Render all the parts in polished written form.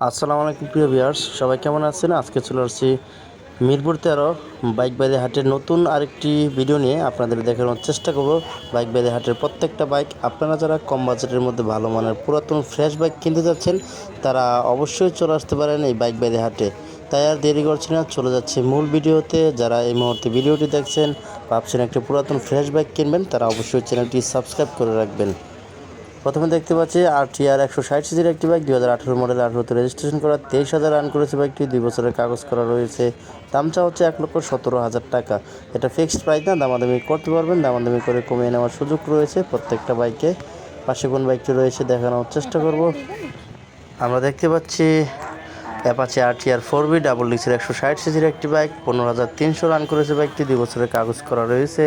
আসসালামু আলাইকুম প্রিয় ভিউয়ার্স, সবাই কেমন আছেন? আজকে চলে আসছি মিরপুর 13 বাইক বাদে হাটের নতুন আরেকটি ভিডিও নিয়ে আপনাদের দেখানোর চেষ্টা করব। বাইক বাদে হাটের প্রত্যেকটা বাইক, আপনারা যারা কম বাজেটের মধ্যে ভালো মানের পুরাতন ফ্রেশ বাইক কিনতে যাচ্ছেন তারা অবশ্যই চলে আসতে পারেন এই বাইক বাদে হাটে। তাই আর দেরি করছি না, চলে যাচ্ছে মূল ভিডিওতে। যারা এই মুহূর্তে ভিডিওটি দেখছেন, ভাবছেন একটি পুরাতন ফ্রেশ বাইক কিনবেন, তারা অবশ্যই চ্যানেলটি সাবস্ক্রাইব করে রাখবেন। প্রথমে দেখতে পাচ্ছি RTR 160 সিসির একটি বাইক, 2018 মডেল, 18তে রেজিস্ট্রেশন করা, 23,000 রান করেছে বাইকটি, 2 বছরের কাগজ করা রয়েছে। দামটা হচ্ছে 1,17,000 টাকা। এটা ফিক্সড প্রাইস না, দামাদামি করতে পারবেন, দামাদামি করে কমিয়ে নেওয়ার সুযোগ রয়েছে প্রত্যেকটা বাইকে। পাশে কোন বাইকটি রয়েছে দেখানোর চেষ্টা করব। আমরা দেখতে পাচ্ছি অ্যাপাচি RTR 4B ডাবল ডিক্সের 160 সিসির একটি বাইক, 15,300 রান করেছে বাইকটি, 2 বছরের কাগজ করা রয়েছে।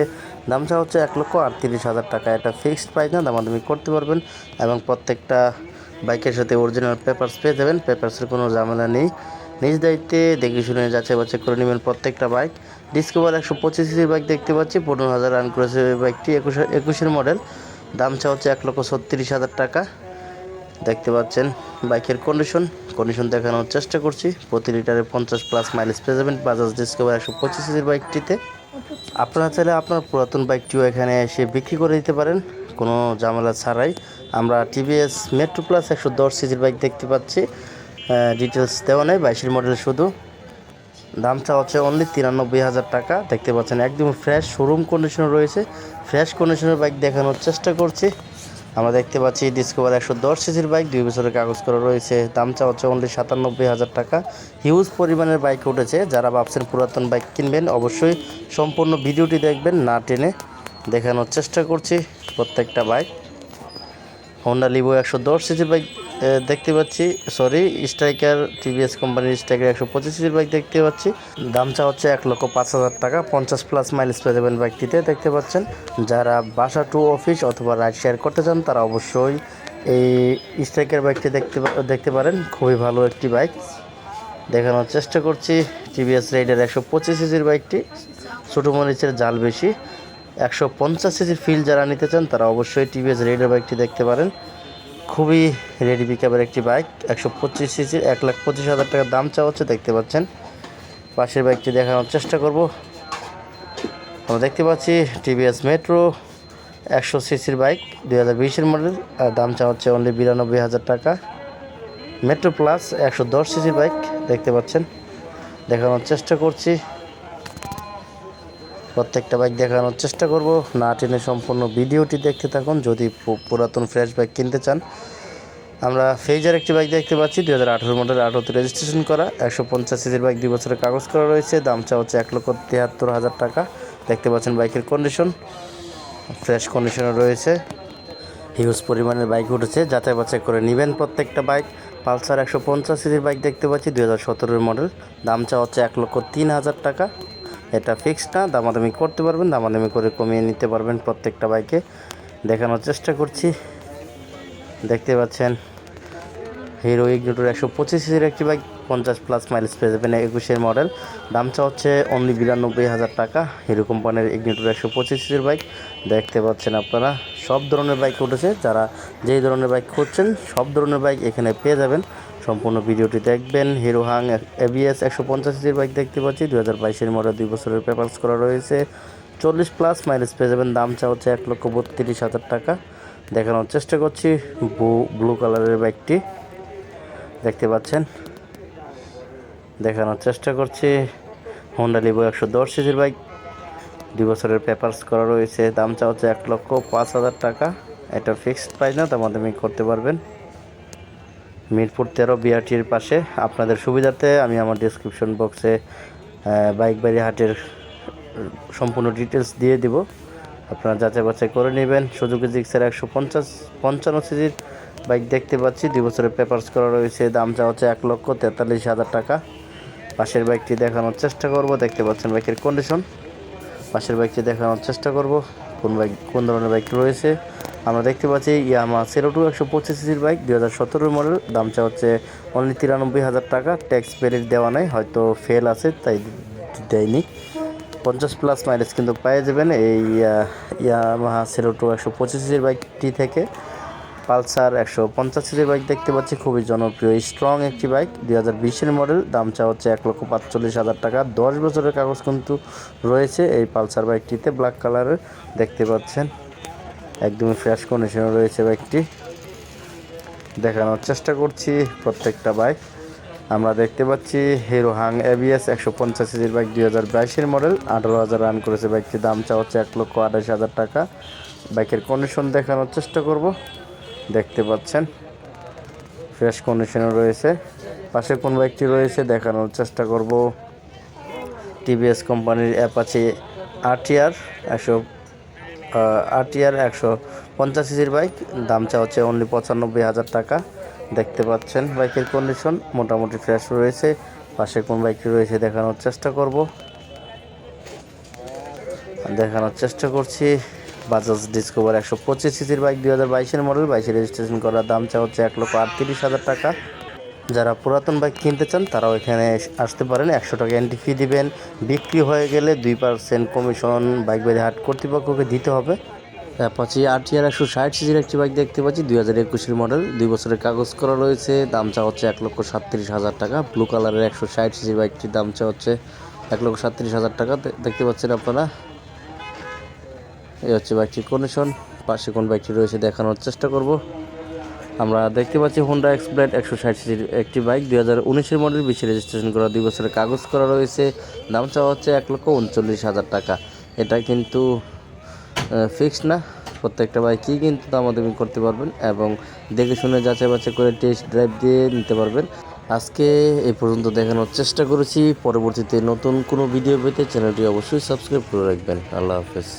দামটা হচ্ছে 1,38,000 টাকা। এটা ফিক্সড প্রাইস না, দামাদামি করতে পারবেন এবং প্রত্যেকটা বাইকের সাথে অরিজিনাল পেপারস পেয়ে যাবেন। পেপারসের কোনো ঝামেলা নেই, নিজ দায়িত্বে দেখে শুনে যাচাই বাছাই করে নেবেন প্রত্যেকটা বাইক। ডিসকভার 125 সিসির বাইক দেখতে পাচ্ছি, 15,000 রান করেছে বাইকটি, 21-এর মডেল। দামটা হচ্ছে 1,36,000 টাকা। দেখতে পাচ্ছেন বাইকের কন্ডিশন দেখানোর চেষ্টা করছি। প্রতি লিটারে 50+ মাইলেজ পেয়ে যাবেন বাজাজ ডিসকভার 125 সিসির বাইকটিতে। আপনারা চাইলে আপনার পুরাতন বাইকটিও এখানে এসে বিক্রি করে দিতে পারেন কোনো ঝামেলা ছাড়াই। আমরা TVS মেট্রো প্লাস 110 সিসির বাইক দেখতে পাচ্ছি, ডিটেলস দেওয়া নেই, 22-এর মডেল শুধু। দামটা হচ্ছে অনলি 93,000 টাকা। দেখতে পাচ্ছেন একদম ফ্রেশ শোরুম কন্ডিশন রয়েছে। ফ্রেশ কন্ডিশনের বাইক দেখানোর চেষ্টা করছি। আমরা দেখতে পাচ্ছি ডিসকভার 110 সিসির বাইক, 2 বছরের কাগজ করা রয়েছে। দামটা হচ্ছে অনলি 97,000 টাকা। হিউজ পরিমাণের বাইক উঠেছে। যারা ভাবছেন পুরাতন বাইক কিনবেন, অবশ্যই সম্পূর্ণ ভিডিওটি দেখবেন, না টেনে দেখানোর চেষ্টা করছি প্রত্যেকটা বাইক। হোন্ডা লিভো 110 সিসির বাইক দেখতে পাচ্ছি, স্ট্রাইকার, TVS কোম্পানির স্ট্রাইকার 125 সিসির বাইক দেখতে পাচ্ছি। দামটা হচ্ছে 1,05,000 টাকা। 50+ মাইলেজ পেয়ে যাবেন বাইকটিতে। দেখতে পাচ্ছেন যারা বাসা টু অফিস অথবা রাইড শেয়ার করতে চান তারা অবশ্যই এই স্ট্রাইকার বাইকটি দেখতে পারেন। খুবই ভালো একটি বাইক দেখানোর চেষ্টা করছি। TVS রাইডার 125 সিসির বাইকটি, ছোটো মরিচের জাল বেশি। 150 সিসির ফিল যারা নিতে চান তারা অবশ্যই TVS রাইডার বাইকটি দেখতে পারেন। খুবই রেডি পিকআপের একটি বাইক, 125 সিসির, 1,25,000 টাকা দাম চাওয়া হচ্ছে। দেখতে পাচ্ছেন পাশের বাইকটি দেখানোর চেষ্টা করব। আমরা দেখতে পাচ্ছি TVS মেট্রো 100 সিসির বাইক, 2020-এর মডেল, আর দাম চাওয়া হচ্ছে অনলি 92,000 টাকা। মেট্রো প্লাস 110 সিসির বাইক দেখতে পাচ্ছেন, দেখানোর চেষ্টা করছি। প্রত্যেকটা বাইক দেখানোর চেষ্টা করব, না টেনে সম্পূর্ণ ভিডিওটি দেখতে থাকুন যদি পুরাতন ফ্রেশ বাইক কিনতে চান। আমরা ফেজার একটি বাইক দেখতে পাচ্ছি, 2018 মডেল, 18তে রেজিস্ট্রেশন করা, 150 সিসির বাইক, 2 বছরের কাগজ করা রয়েছে। দামটা হচ্ছে 1,73,000 টাকা। দেখতে পাচ্ছেন বাইকের কন্ডিশন ফ্রেশ কন্ডিশনে রয়েছে। হিউজ পরিমাণের বাইক উঠেছে, যাচাই বাছাই করে নেবেন প্রত্যেকটা বাইক। পালসার 150 সিসির বাইক দেখতে পাচ্ছি, 2017-এর মডেল। দামটা হচ্ছে 1,03,000 টাকা। এটা ফিক্সড না, দামাদামি করতে পারবেন, দামাদামি করে কমিয়ে নিতে পারবেন প্রত্যেকটা বাইকে। দেখানোর চেষ্টা করছি। দেখতে পাচ্ছেন হিরো ইগনিটর 125 সিসির একটি বাইক, 50+ মাইলেজ পেয়ে যাবেন, 21-এর মডেল। দামটা হচ্ছে অনলি 92,000 টাকা। হিরো কোম্পানির ইগনিটর 125 সিসির বাইক দেখতে পাচ্ছেন আপনারা। সব ধরনের বাইক উঠেছে, যারা যেই ধরনের বাইক খুঁজছেন সব ধরনের বাইক এখানে পেয়ে যাবেন। সম্পূর্ণ ভিডিওটি দেখবেন। হিরো হাং ABS 150 সিসির বাইক দেখতে পাচ্ছি, 2022-এর মডেল, 2 বছরের পেপারস করা রয়েছে, 40+ মাইলেজ পেয়ে যাবেন। দামটা হচ্ছে 1,32,000 টাকা। দেখানোর চেষ্টা করছি ব্লু কালারের বাইকটি দেখতে পাচ্ছেন, দেখানোর চেষ্টা করছি। হোন্ডা লিভো 110 সিসির বাইক, 2 বছরের পেপারস করা রয়েছে। দামটা হচ্ছে 1,05,000 টাকা। এটা ফিক্সড প্রাইস না, দামাদামি করতে পারবেন। মিরপুর 13 BRT-র পাশে। আপনাদের সুবিধার্থে আমি আমার ডিসক্রিপশন বক্সে বাইক বাড়ি হাটের সম্পূর্ণ ডিটেলস দিয়ে দিব, আপনারা যাচাই বাছাই করে নেবেন। সুজুকি জিক্সার 155 সিসির বাইক দেখতে পাচ্ছি, 2 বছরের পেপারস করা রয়েছে। দামটা হচ্ছে 1,43,000 টাকা। পাশের বাইকটি দেখানোর চেষ্টা করব। দেখতে পাচ্ছেন বাইকের কন্ডিশন। পাশের বাইকটি দেখানোর চেষ্টা করব কোন ধরনের বাইক রয়েছে। আমরা দেখতে পাচ্ছি ইয়ামাহা সেরোটু 125 সিসির বাইক, 2017-এর মডেল। দামটা হচ্ছে অনলি 93,000 টাকা। ট্যাক্স ক্রেডিট দেওয়া নেই, হয়তো ফেল আছে তাই দেয়নি। 50+ মাইলেজ কিন্তু পেয়ে যাবেন এই ইয়ামাহা সেরোটু 125 সিসির বাইকটি থেকে। পালসার 150 সিসির বাইক দেখতে পাচ্ছি, খুবই জনপ্রিয় স্ট্রং একটি বাইক, 2020-এর মডেল। দাম চা হচ্ছে 1,45,000 টাকা। 10 বছরের কাগজ কিন্তু রয়েছে এই পালসার বাইকটিতে, ব্ল্যাক কালারের দেখতে পাচ্ছেন, একদমই ফ্রেশ কন্ডিশনে রয়েছে বাইকটি। দেখানোর চেষ্টা করছি প্রত্যেকটা বাইক। আমরা দেখতে পাচ্ছি হিরো হাং এবিএস 150 সিসির বাইক, 2022-এর মডেল, 18,000 রান করেছে বাইকটি। দাম চা হচ্ছে 1,28,000 টাকা। বাইকের কন্ডিশন দেখানোর চেষ্টা করব। দেখতে পাচ্ছেন ফ্রেশ কন্ডিশনে রয়েছে। পাশে কোন বাইকটি রয়েছে দেখানোর চেষ্টা করব। টিভিএস কোম্পানির অ্যাপাচি আরটিআর 150 সিসির বাইক। দাম চা হচ্ছে অনলি 95,000 টাকা। দেখতে পাচ্ছেন বাইকের কন্ডিশন মোটামুটি ফ্রেশ রয়েছে। পাশে কোন বাইকটি রয়েছে দেখানোর চেষ্টা করছি। বাজাজ ডিসকভার 125 সিসির বাইক, 2022-এর মডেল, 22-এ রেজিস্ট্রেশন করা। দাম চা হচ্ছে 1,38,000 টাকা। যারা পুরাতন বাইক কিনতে চান তারাও এখানে আসতে পারেন। 100 টাকা এন্ট্রি ফি দিবেন। বিক্রি হয়ে গেলে 2% কমিশন বাইক বাড়ি হাট কর্তৃপক্ষকে দিতে হবে। অ্যাপাচি আরটিআর 160 সিসির একটি বাইক দেখতে পাচ্ছি, 2021-এর মডেল, 2 বছরের কাগজ করা রয়েছে। দাম চা হচ্ছে 1,37,000 টাকা। ব্লু কালারের 160 সিসির বাইকটির দাম চা হচ্ছে 1,37,000 টাকা। দেখতে পাচ্ছেন আপনারা, এই হচ্ছে বাইকটির কন্ডিশন। পাশে কোন বাইকটি রয়েছে দেখানোর চেষ্টা করব। আমরা দেখতে পাচ্ছি হোন্ডা এক্সপ্লেড 160 সিসির একটি বাইক, 2019-এর মডেল, 20-এ রেজিস্ট্রেশন করা, 2 বছরের কাগজ করা রয়েছে। দাম চাওয়া হচ্ছে 1,39,000 টাকা। এটা কিন্তু ফিক্সড না, প্রত্যেকটা বাইকই কিন্তু দামাদামি করতে পারবেন এবং দেখে শুনে যাচাই বাছাই করে টেস্ট ড্রাইভ দিয়ে নিতে পারবেন। আজকে এই পর্যন্ত দেখানোর চেষ্টা করেছি। পরবর্তীতে নতুন কোনো ভিডিও পেতে চ্যানেলটি অবশ্যই সাবস্ক্রাইব করে রাখবেন। আল্লাহ হাফেজ।